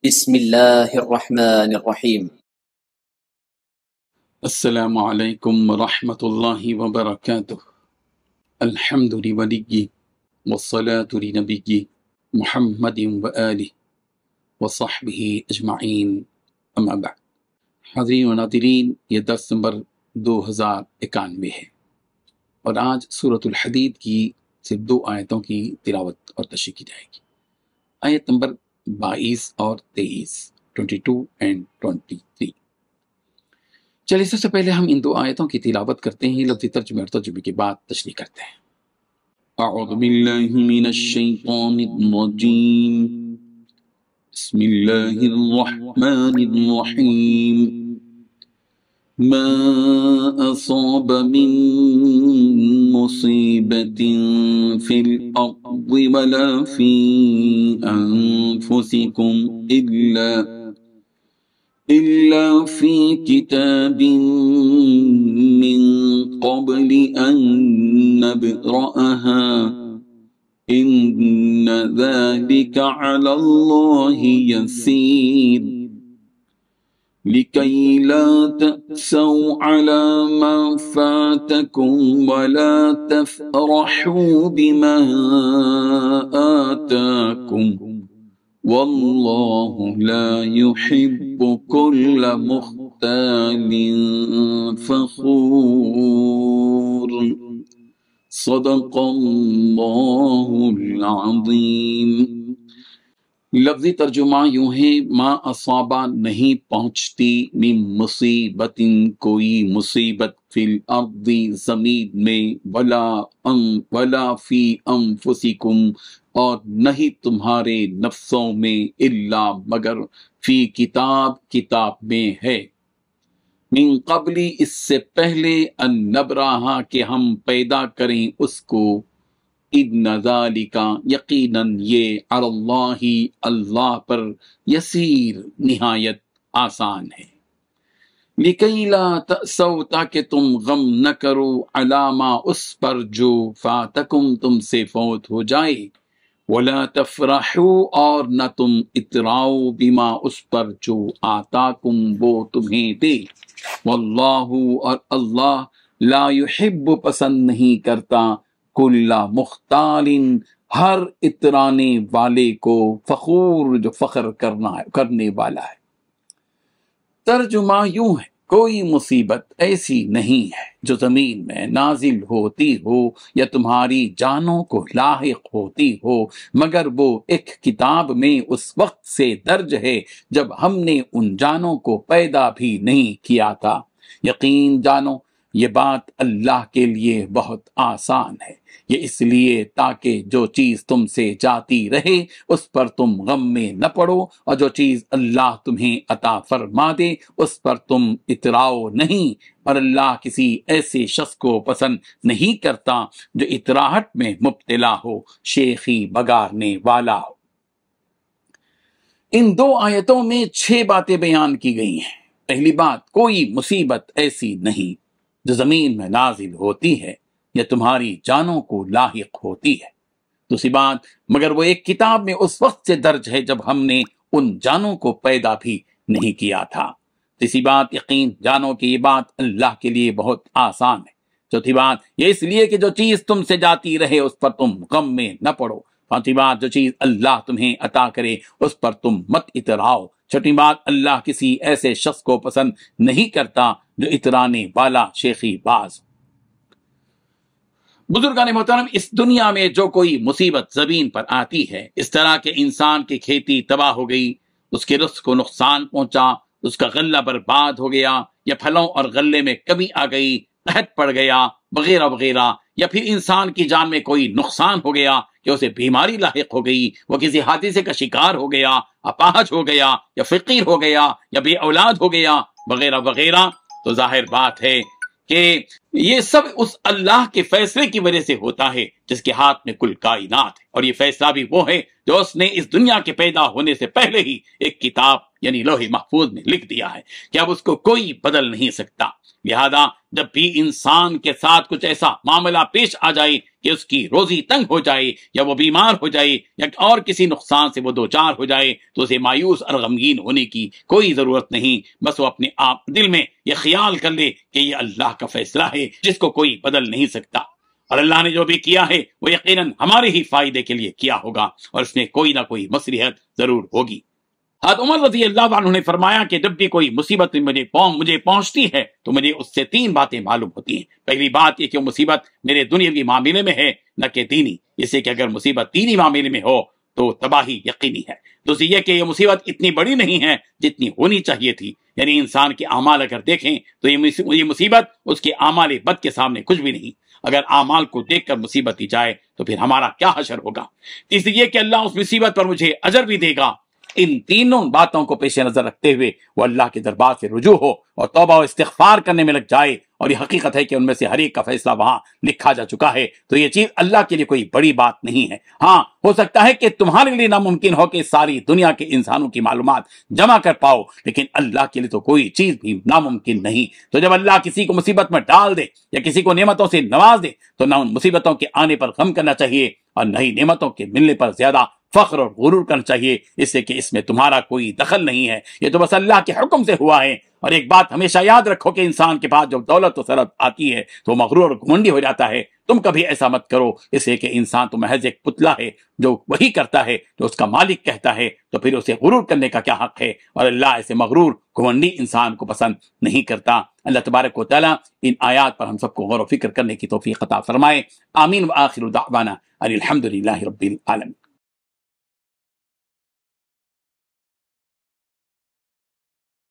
بسم اللہ الرحمن الرحیم۔ السلام علیکم ورحمۃ اللہ وبرکاتہ۔ الحمد لولی والصلاة لنبی محمد وآلہ وصحبہ اجمعین، اما بعد۔ حاضرین و ناظرین، یہ درس نمبر 2091 ہے اور آج سورۃ الحدید کی صرف 2 آیتوں کی تلاوت اور تشریح کی جائے گی، آیت نمبر 22 اور 23، 22 and 23۔ چلیے سب سے پہلے ہم ان 2 آیتوں کی تلاوت کرتے ہیں، لفظی ترجمے اور ترجمے کے بعد تشریح کرتے ہیں۔ اعوذ باللہ من الشیطان الرجیم، بسم اللہ الرحمن الرحیم۔ ما اصاب من مصیبت فی الارض ولا فی انفسکم إلا في كتاب من قبل أن نبرأها إن ذلك على الله يسير لكي لا تأسوا على ما فاتكم ولا تفرحوا بما آتاكم واللہ لا يحب كل مختال فخور، صدق اللہ العظیم۔ لفظی ترجمہ یوں ہے، ما اصابہ نہیں پہنچتی، من مصیبت کوئی مصیبت، فی الارض زمین میں، ولا فی انفسکم اور نہیں تمہارے نفسوں میں، الا مگر، فی کتاب میں ہے، من قبلی اس سے پہلے، ان نبراہا کہ ہم پیدا کریں اس کو، ان ذالک یقیناً یہ، علی اللہ اللہ پر، یسیر نہایت آسان ہے، لکی لا تأسوا تاکہ تم غم نہ کرو، علامہ اس پر جو، فاتکم تم سے فوت ہو جائے، ولا تفرحوا اور نہ تم اتراؤ، بما اس پر جو، آتاکم وہ تمہیں دے، واللہ اور اللہ، لا یحب پسند نہیں کرتا، کل مختال ہر اترانے والے کو، فخور جو فخر کرنے والا ہے۔ ترجمہ یوں ہے، کوئی مصیبت ایسی نہیں ہے جو زمین میں نازل ہوتی ہو یا تمہاری جانوں کو لاحق ہوتی ہو، مگر وہ ایک کتاب میں اس وقت سے درج ہے جب ہم نے ان جانوں کو پیدا بھی نہیں کیا تھا۔ یقین جانو یہ بات اللہ کے لیے بہت آسان ہے، یہ اس لیے تاکہ جو چیز تم سے جاتی رہے اس پر تم غم میں نہ پڑو، اور جو چیز اللہ تمہیں عطا فرما دے اس پر تم اتراؤ نہیں، اور اللہ کسی ایسے شخص کو پسند نہیں کرتا جو اتراہٹ میں مبتلا ہو، شیخی بگارنے والا ہو۔ ان 2 آیتوں میں 6 باتیں بیان کی گئی ہیں۔ پہلی بات، کوئی مصیبت ایسی نہیں جو زمین میں نازل ہوتی ہے یا تمہاری جانوں کو لاحق ہوتی ہے۔ دوسری بات، مگر وہ ایک کتاب میں اس وقت سے درج ہے جب ہم نے ان جانوں کو پیدا بھی نہیں کیا تھا۔ تیسری بات، یقین جانو کہ یہ بات اللہ کے لیے بہت آسان ہے۔ چوتھی بات، یہ اس لیے کہ جو چیز تم سے جاتی رہے اس پر تم غم میں نہ پڑو۔ پانچویں بات، جو چیز اللہ تمہیں عطا کرے اس پر تم مت اتراؤ۔ چھٹی بات، اللہ کسی ایسے شخص کو پسند نہیں کرتا جو اترانے والا، شیخی باز۔ بزرگان محترم، اس دنیا میں جو کوئی مصیبت زمین پر آتی ہے، اس طرح کہ انسان کی کھیتی تباہ ہو گئی، اس کے رزق کو نقصان پہنچا، اس کا غلہ برباد ہو گیا، یا پھلوں اور غلے میں کمی آ گئی، قحط پڑ گیا، وغیرہ وغیرہ، یا پھر انسان کی جان میں کوئی نقصان ہو گیا کہ اسے بیماری لاحق ہو گئی، وہ کسی حادثے کا شکار ہو گیا، اپاہج ہو گیا، یا فقیر ہو گیا، یا بے اولاد ہو گیا، وغیرہ وغیرہ، تو ظاہر بات ہے کہ یہ سب اس اللہ کے فیصلے کی وجہ سے ہوتا ہے جس کے ہاتھ میں کل کائنات ہے، اور یہ فیصلہ بھی وہ ہے جو اس نے اس دنیا کے پیدا ہونے سے پہلے ہی ایک کتاب یعنی لوح محفوظ میں لکھ دیا ہے کہ اب اس کو کوئی بدل نہیں سکتا۔ لہذا جب بھی انسان کے ساتھ کچھ ایسا معاملہ پیش آ جائے کہ اس کی روزی تنگ ہو جائے یا وہ بیمار ہو جائے یا اور کسی نقصان سے وہ دوچار ہو جائے تو اسے مایوس اور غمگین ہونے کی کوئی ضرورت نہیں، بس وہ اپنے آپ دل میں یہ خیال کر لے کہ یہ اللہ کا فیصلہ ہے جس کو کوئی بدل نہیں سکتا، اور اللہ نے جو بھی کیا ہے وہ یقیناً ہمارے ہی فائدے کے لیے کیا ہوگا اور اس میں کوئی نہ کوئی مصلحت ضرور ہوگی۔ حضرت عمر رضی اللہ عنہ نے فرمایا کہ جب بھی کوئی مصیبت مجھے پہنچتی ہے تو مجھے اس سے 3 باتیں معلوم ہوتی ہیں۔ پہلی بات یہ کہ وہ مصیبت میرے دنیاوی معاملے میں ہے نہ کہ دینی، اس سے کہ اگر مصیبت دینی معاملے میں ہو تو تباہی یقینی ہے۔ دوسری یہ کہ یہ مصیبت اتنی بڑی نہیں ہے جتنی ہونی چاہیے تھی، یعنی انسان کے اعمال اگر دیکھیں تو یہ مصیبت اس کے اعمال بد کے سامنے کچھ بھی نہیں۔ اگر اعمال کو دیکھ کر مصیبت دی جائے تو پھر ہمارا کیا حشر ہوگا۔ تیسری یہ کہ اللہ اس مصیبت پر مجھے اجر بھی دے گا۔ ان تینوں باتوں کو پیش نظر رکھتے ہوئے وہ اللہ کے دربار سے رجوع ہو اور توبہ و استغفار کرنے میں لگ جائے، اور یہ حقیقت ہے کہ ان میں سے ہر ایک کا فیصلہ وہاں لکھا جا چکا ہے، تو یہ چیز اللہ کے لیے کوئی بڑی بات نہیں ہے۔ ہاں، ہو سکتا ہے کہ تمہارے لیے ناممکن ہو کہ ساری دنیا کے انسانوں کی معلومات جمع کر پاؤ، لیکن اللہ کے لیے تو کوئی چیز بھی ناممکن نہیں۔ تو جب اللہ کسی کو مصیبت میں ڈال دے یا کسی کو نعمتوں سے نواز دے تو نہ ان مصیبتوں کے آنے پر غم کرنا چاہیے اور نہ ہی نعمتوں کے ملنے پر زیادہ فخر اور غرور کرنا چاہیے، اس سے کہ اس میں تمہارا کوئی دخل نہیں ہے، یہ تو بس اللہ کے حکم سے ہوا ہے۔ اور ایک بات ہمیشہ یاد رکھو کہ انسان کے پاس جب دولت و ثروت آتی ہے تو مغرور اور گھمنڈی ہو جاتا ہے۔ تم کبھی ایسا مت کرو، اس لیے کہ انسان تو محض ایک پتلا ہے جو وہی کرتا ہے جو اس کا مالک کہتا ہے، تو پھر اسے غرور کرنے کا کیا حق ہے؟ اور اللہ ایسے مغرور گھمنڈی انسان کو پسند نہیں کرتا۔ اللہ تبارک و تعالیٰ ان آیات پر ہم سب کو غور و فکر کرنے کی توفیق عطا فرمائے۔ آمین۔ وآخر دعوانا ان الحمد للہ رب العالمین۔